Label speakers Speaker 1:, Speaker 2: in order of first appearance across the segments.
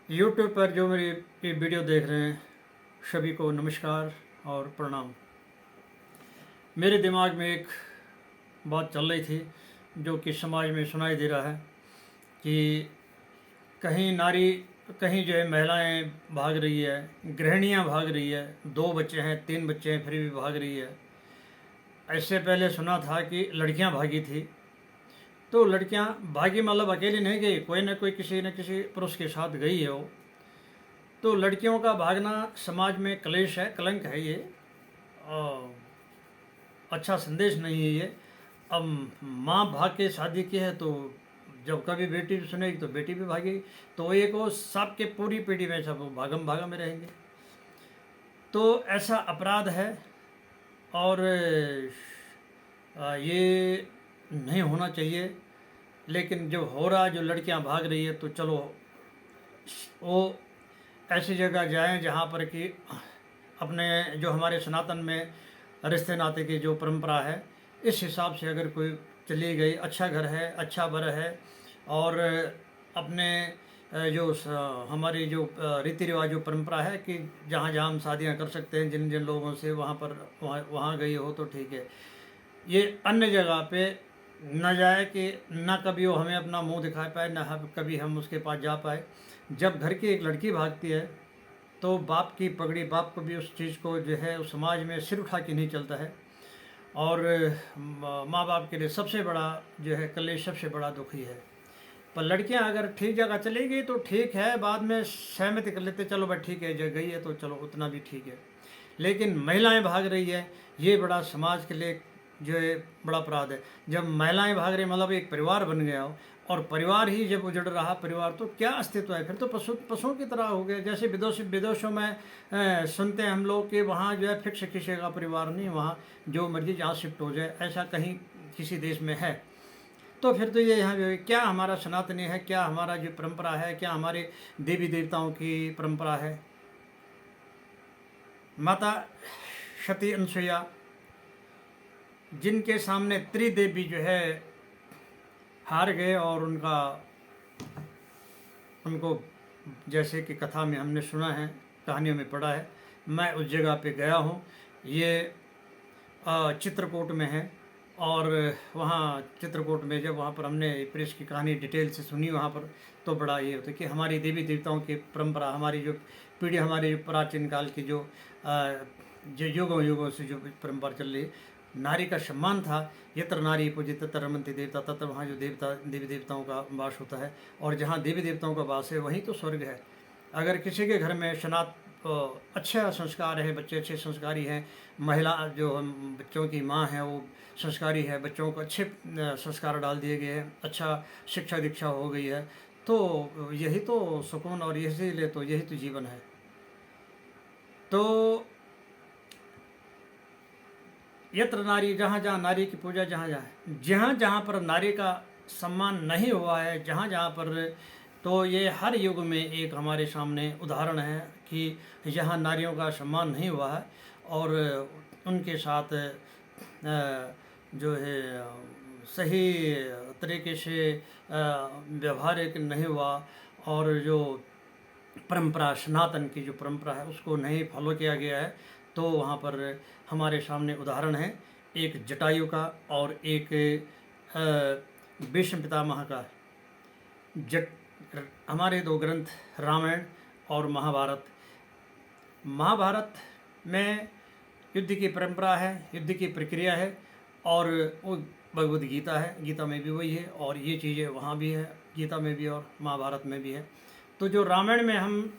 Speaker 1: YouTube पर जो मेरी ये वीडियो देख रहे हैं सभी को नमस्कार और प्रणाम। मेरे दिमाग में एक बात चल रही थी जो कि समाज में सुनाई दे रहा है कि कहीं नारी कहीं जो है महिलाएं भाग रही है, गृहिणियां भाग रही है, 2 बच्चे हैं 3 बच्चे हैं फिर भी भाग रही है। ऐसे पहले सुना था कि लड़कियां भागी थी, तो लड़कियां भागी मतलब अकेली नहीं गई, कोई ना कोई किसी न किसी पुरुष के साथ गई है वो। तो लड़कियों का भागना समाज में क्लेश है, कलंक है ये, और अच्छा संदेश नहीं है ये। अब माँ भाग के शादी की है तो जब कभी बेटी भी सुनेगी तो बेटी भी भागेगी, तो एक वो सबके पूरी पीढ़ी में सब भागम भागा में रहेंगे। तो ऐसा अपराध है और ये नहीं होना चाहिए। लेकिन जो हो रहा है, जो लड़कियां भाग रही है, तो चलो वो ऐसी जगह जाएं जहाँ पर कि अपने जो हमारे सनातन में रिश्ते नाते की जो परंपरा है, इस हिसाब से अगर कोई चली गई, अच्छा घर है, अच्छा बर है, और अपने जो हमारी जो रीति रिवाज जो परंपरा है कि जहाँ जहाँ हम शादियाँ कर सकते हैं जिन जिन लोगों से, वहाँ पर वहाँ गई हो तो ठीक है। ये अन्य जगह पे न जाए कि न कभी वो हमें अपना मुंह दिखा पाए, न कभी हम उसके पास जा पाए। जब घर की एक लड़की भागती है तो बाप की पगड़ी, बाप को भी उस चीज़ को जो है उस समाज में सिर उठा के नहीं चलता है। और माँ बाप के लिए सबसे बड़ा जो है कलेश, सबसे बड़ा दुख ही है। पर लड़कियां अगर ठीक जगह चली गई तो ठीक है, बाद में सहमति कर लेते, चलो भाई ठीक है, जगह गई है तो चलो उतना भी ठीक है। लेकिन महिलाएं भाग रही है, ये बड़ा समाज के लिए जो है बड़ा अपराध है। जब महिलाएं भाग रही मतलब एक परिवार बन गया हो, और परिवार ही जब उजड़ रहा परिवार, तो क्या अस्तित्व है फिर? तो पशुओं की तरह हो गए। जैसे विदेशों में सुनते हैं हम लोग कि वहाँ जो है फिक्स किसी का परिवार नहीं, वहाँ जो मर्जी जहाँ शिफ्ट हो जाए, ऐसा कहीं किसी देश में है? तो फिर तो ये यहाँ भी क्या हमारा सनातनी है, क्या हमारा जो परंपरा है, क्या हमारे देवी देवताओं की परंपरा है? माता सती अनसुईया, जिनके सामने त्रिदेवी जो है हार गए, और उनको जैसे कि कथा में हमने सुना है, कहानियों में पढ़ा है। मैं उस जगह पे गया हूँ, ये चित्रकूट में है। और वहाँ चित्रकूट में जब वहाँ पर हमने प्रेस की कहानी डिटेल से सुनी वहाँ पर, तो बड़ा ये होता है कि हमारी देवी देवताओं की परंपरा, हमारी जो पीढ़ी, हमारी जो प्राचीन काल की जो युगों युगों से जो परंपरा चल रही है, नारी का सम्मान था। यत्र नारी पूजी तत्र रमन्ति देवता, तत्र वहाँ जो देवता देवी देवताओं का वास होता है, और जहाँ देवी देवताओं का वास है वहीं तो स्वर्ग है। अगर किसी के घर में अच्छा संस्कार है, बच्चे अच्छे संस्कारी हैं, महिला जो बच्चों की माँ है वो संस्कारी है, बच्चों को अच्छे संस्कार डाल दिए गए हैं, अच्छा शिक्षा दीक्षा हो गई है, तो यही तो सुकून, और इसीलिए तो यही तो जीवन है। तो यत्र नारी, जहाँ जहाँ नारी की पूजा, जहाँ जहाँ पर नारी का सम्मान नहीं हुआ है, जहाँ जहाँ पर, तो ये हर युग में एक हमारे सामने उदाहरण है कि जहाँ नारियों का सम्मान नहीं हुआ है और उनके साथ जो है सही तरीके से व्यवहारिक नहीं हुआ, और जो परंपरा, सनातन की जो परंपरा है उसको नहीं फॉलो किया गया है, तो वहाँ पर हमारे सामने उदाहरण है एक जटायु का और एक भीष्म पितामह का। जट हमारे 2 ग्रंथ रामायण और महाभारत। महाभारत में युद्ध की परंपरा है, युद्ध की प्रक्रिया है, और वो भगवद गीता है, गीता में भी वही है, और ये चीज़ें वहाँ भी है, गीता में भी और महाभारत में भी है। तो जो रामायण में हम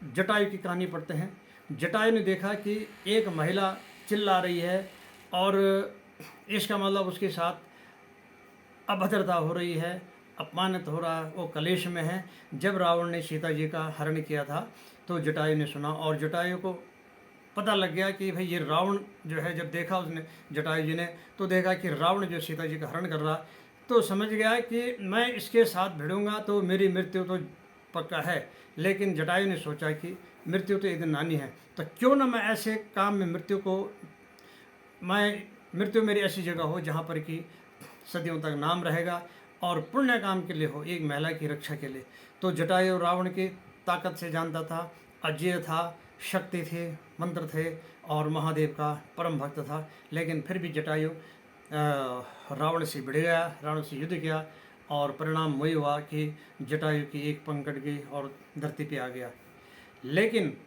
Speaker 1: जटायु की कहानी पढ़ते हैं, जटायु ने देखा कि एक महिला चिल्ला रही है और इसका मतलब उसके साथ अभद्रता हो रही है, अपमानित हो रहा है, वो कलेश में है। जब रावण ने सीता जी का हरण किया था तो जटायु ने सुना, और जटायु को पता लग गया कि भाई ये रावण जो है, जब देखा उसने जटायु जी ने, तो देखा कि रावण जो सीता जी का हरण कर रहा, तो समझ गया कि मैं इसके साथ भिड़ूंगा तो मेरी मृत्यु तो पक्का है। लेकिन जटायु ने सोचा कि मृत्यु तो एक दिन आनी है, तो क्यों ना मैं ऐसे काम में मृत्यु मेरी ऐसी जगह हो जहाँ पर कि सदियों तक नाम रहेगा और पुण्य काम के लिए हो, एक महिला की रक्षा के लिए। तो जटायु रावण की ताकत से जानता था, अजेय था, शक्ति थी, मंत्र थे और महादेव का परम भक्त था। लेकिन फिर भी जटायु रावण से भिड़ गया, रावण से युद्ध किया और परिणाम वही हुआ कि जटायु की एक पंख कट गई और धरती पे आ गया। लेकिन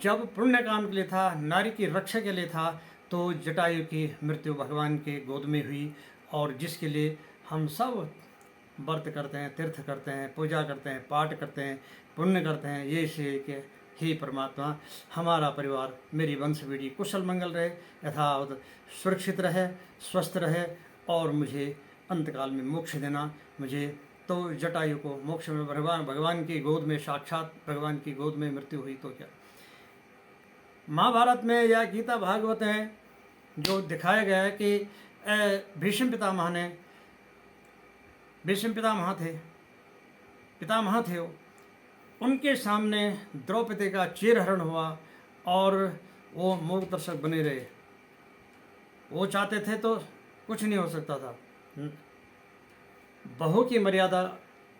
Speaker 1: जब पुण्य काम के लिए था, नारी की रक्षा के लिए था, तो जटायु की मृत्यु भगवान के गोद में हुई, और जिसके लिए हम सब व्रत करते हैं, तीर्थ करते हैं, पूजा करते हैं, पाठ करते हैं, पुण्य करते हैं, ये से कि हे परमात्मा हमारा परिवार, मेरी वंश पीढ़ी कुशल मंगल रहे, यथावत सुरक्षित रहे, स्वस्थ रहे और मुझे अंतकाल में मोक्ष देना। मुझे तो जटायु को मोक्ष में भगवान की गोद में, साक्षात भगवान की गोद में मृत्यु हुई तो क्या। महाभारत में या गीता भागवत में जो दिखाया गया है कि भीष्म पितामह थे वो, उनके सामने द्रौपदी का चीरहरण हुआ और वो मूक दर्शक बने रहे। वो चाहते थे तो कुछ नहीं हो सकता था। बहू की मर्यादा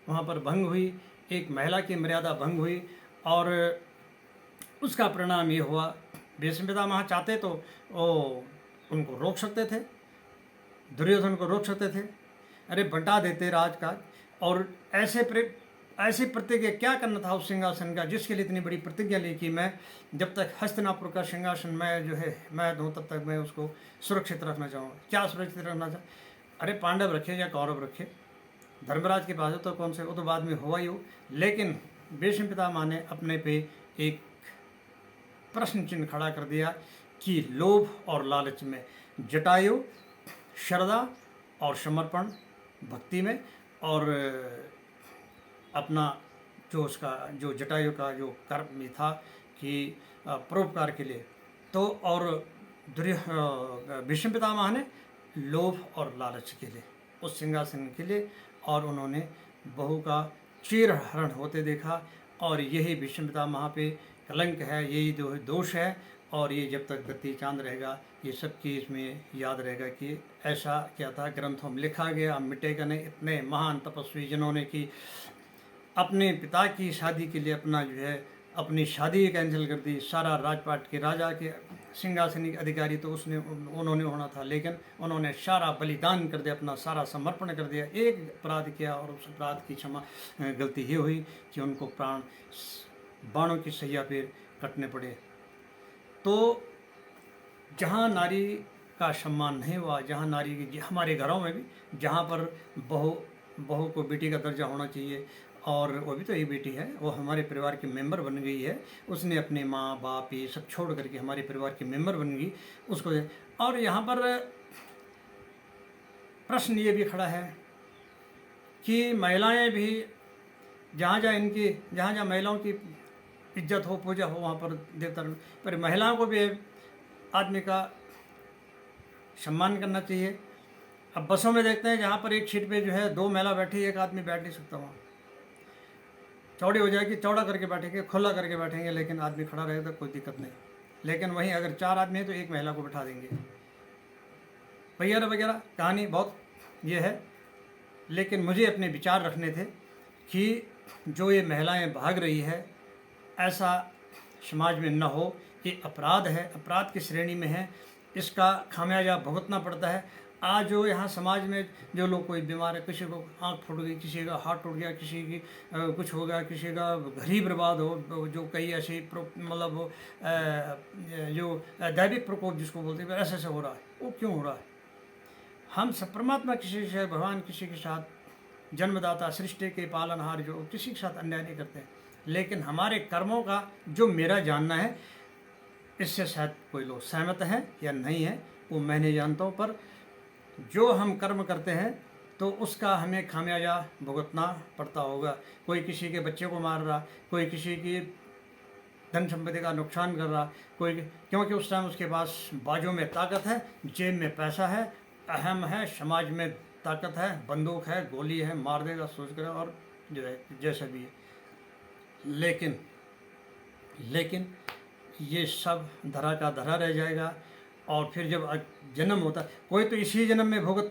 Speaker 1: वहाँ पर भंग हुई, एक महिला की मर्यादा भंग हुई और उसका परिणाम ये हुआ। भीष्म पितामह चाहते तो वो उनको रोक सकते थे, दुर्योधन को रोक सकते थे, अरे बंटा देते राजकाज। और ऐसी प्रतिज्ञा क्या करना था उस सिंहासन का, जिसके लिए इतनी बड़ी प्रतिज्ञा ली कि मैं जब तक हस्तिनापुर का सिंहासन मैं दूँ तब तक मैं उसको सुरक्षित रखना चाहूँगा। क्या सुरक्षित रखना चाह, अरे पांडव रखे या कौरव रखे, धर्मराज के पास तो कौन से, वो तो बाद में हुआ ही हो। लेकिन भीष्म पितामह ने अपने पे एक प्रश्न चिन्ह खड़ा कर दिया कि लोभ और लालच में, जटायु श्रद्धा और समर्पण भक्ति में, और अपना जो जटायु का जो कर्म में था कि परोपकार के लिए, तो और भीष्म पितामह ने लोभ और लालच के लिए, उस सिंहासन के लिए, और उन्होंने बहू का चीरहरण होते देखा। और यही भीष्म पितामह पे कलंक है, यही जो दोष है, और ये जब तक धरती चांद रहेगा ये सब चीज़ में याद रहेगा कि ऐसा क्या था, ग्रंथों में लिखा गया, मिटेगा नहीं। इतने महान तपस्वी जिन्होंने कि अपने पिता की शादी के लिए अपनी शादी कैंसिल कर दी, सारा राजपाट के राजा के सिंहासनिक अधिकारी तो उन्होंने होना था, लेकिन उन्होंने सारा बलिदान कर दिया, अपना सारा समर्पण कर दिया। एक अपराध किया और उस अपराध की गलती ये हुई कि उनको बाणों की सैया पर कटने पड़े। तो जहाँ नारी का सम्मान नहीं हुआ, जहाँ नारी की, हमारे घरों में भी जहाँ पर बहू को बेटी का दर्जा होना चाहिए, और वो भी तो एक बेटी है, वो हमारे परिवार की मेंबर बन गई है, उसने अपने माँ बाप ये सब छोड़ करके हमारे परिवार की मेंबर बन गई उसको। और यहाँ पर प्रश्न ये भी खड़ा है कि महिलाएं भी जहाँ महिलाओं की इज्जत हो, पूजा हो, वहाँ पर देवता, पर महिलाओं को भी आदमी का सम्मान करना चाहिए। अब बसों में देखते हैं जहाँ पर एक सीट पे 2 महिला बैठी, एक आदमी बैठ नहीं सकता, वहाँ चौड़ी हो जाएगी, चौड़ा करके बैठेंगे, खुला करके बैठेंगे, लेकिन आदमी खड़ा रहेगा तो कोई दिक्कत नहीं। लेकिन वहीं अगर 4 आदमी है तो एक महिला को बैठा देंगे, वगैरह वगैरह कहानी बहुत ये है। लेकिन मुझे अपने विचार रखने थे कि जो ये महिलाएं भाग रही है, ऐसा समाज में न हो। ये अपराध है, अपराध की श्रेणी में है, इसका खामियाजा भुगतना पड़ता है। आज जो यहाँ समाज में जो लोग, कोई बीमार है, किसी को आँख फूट गई, किसी का हाथ टूट गया, किसी की कुछ हो गया, किसी का घर ही बर्बाद हो, जो कई ऐसे मतलब जो दैविक प्रकोप जिसको बोलते हैं, ऐसे हो रहा है। वो क्यों हो रहा है? हम सब, परमात्मा किसी से, भगवान किसी के साथ, जन्मदाता सृष्टि के पालनहार जो किसी के साथ अन्याय नहीं करते हैं। लेकिन हमारे कर्मों का जो मेरा जानना है, इससे शायद कोई लोग सहमत हैं या नहीं है, वो मैं नहीं जानता हूँ। पर जो हम कर्म करते हैं तो उसका हमें खामियाजा भुगतना पड़ता होगा। कोई किसी के बच्चे को मार रहा, कोई किसी की धन संपत्ति का नुकसान कर रहा, कोई, क्योंकि उस टाइम उसके पास बाजू में ताकत है, जेब में पैसा है, अहम है, समाज में ताकत है, बंदूक है, गोली है, मार देगा सोच कर, और जो है जैसा भी है। लेकिन ये सब धरा का धरा रह जाएगा। और फिर जब जन्म होता है, कोई तो इसी जन्म में भुगत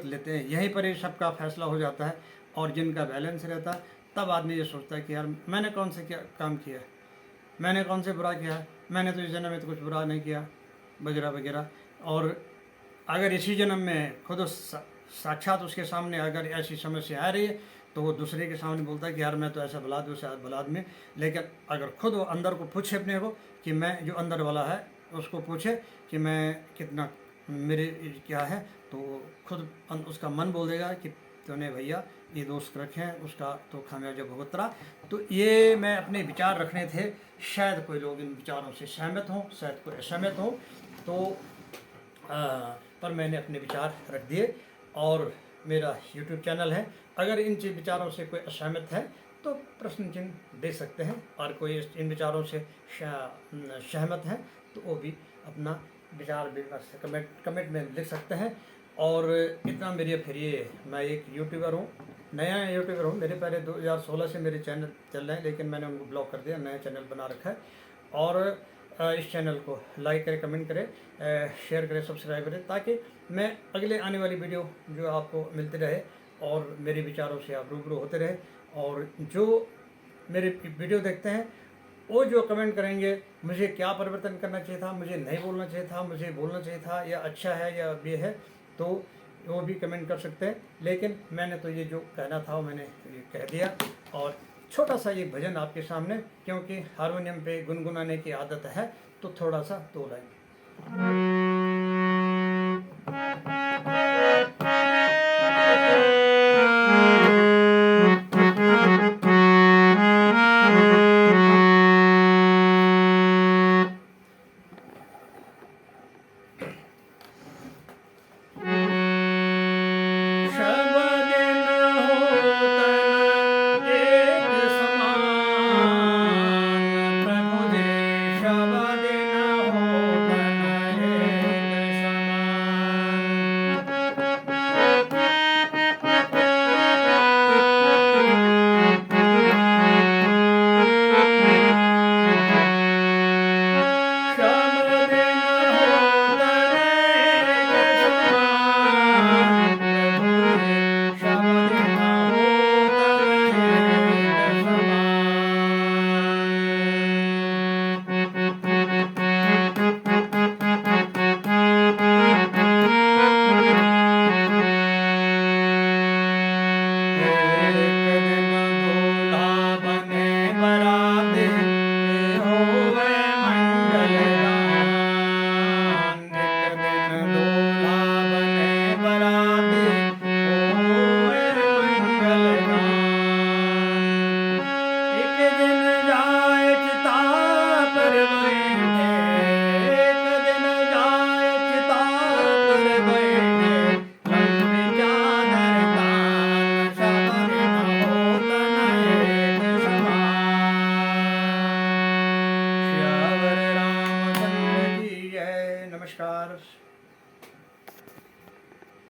Speaker 1: लेते हैं, यहीं पर ही सबका फैसला हो जाता है। और जिनका बैलेंस रहता है तब आदमी ये सोचता है कि यार मैंने कौन से क्या काम किया है, मैंने कौन से बुरा किया है, मैंने तो इस जन्म में तो कुछ बुरा नहीं किया, वगैरह वगैरह। और अगर इसी जन्म में खुद साक्षात उसके सामने अगर ऐसी समस्या आ रही है तो वो दूसरे के सामने बोलता है कि यार मैं तो ऐसा बलाद हूँ, शायद बलाद में। लेकिन अगर खुद वो अंदर को पूछे अपने को कि मैं, जो अंदर वाला है उसको पूछे कि मैं कितना, मेरे क्या है, तो खुद उसका मन बोल देगा कि तूने भैया ये दोस्त रखे हैं, उसका तो खामियाजा भुगत रहा। तो ये मैं अपने विचार रखने थे, शायद कोई लोग इन विचारों से सहमत हों, शायद कोई असहमत हों, तो पर मैंने अपने विचार रख दिए। और मेरा यूट्यूब चैनल है, अगर इन विचारों से कोई असहमत है तो प्रश्न चिन्ह दे सकते हैं, और कोई इन विचारों से सहमत है तो वो भी अपना विचार कमेंट में लिख सकते हैं। और इतना मेरी फिर ये, मैं एक यूट्यूबर हूँ, नया यूट्यूबर हूँ, मेरे पहले 2016 से मेरे चैनल चल रहे हैं, लेकिन मैंने उनको ब्लॉक कर दिया, नया चैनल बना रखा है। और इस चैनल को लाइक करें, कमेंट करें, शेयर करें, सब्सक्राइब करें, ताकि मैं अगले आने वाली वीडियो जो आपको मिलती रहे और मेरे विचारों से आप रूबरू होते रहे। और जो मेरे वीडियो देखते हैं वो जो कमेंट करेंगे, मुझे क्या परिवर्तन करना चाहिए था, मुझे नहीं बोलना चाहिए था, मुझे बोलना चाहिए था, या अच्छा है या ये है, तो वो भी कमेंट कर सकते हैं। लेकिन मैंने तो ये जो कहना था वो मैंने ये कह दिया। और छोटा सा ये भजन आपके सामने, क्योंकि हारमोनियम पे गुनगुनाने की आदत है, तो थोड़ा सा दो लाइन। नमस्कार।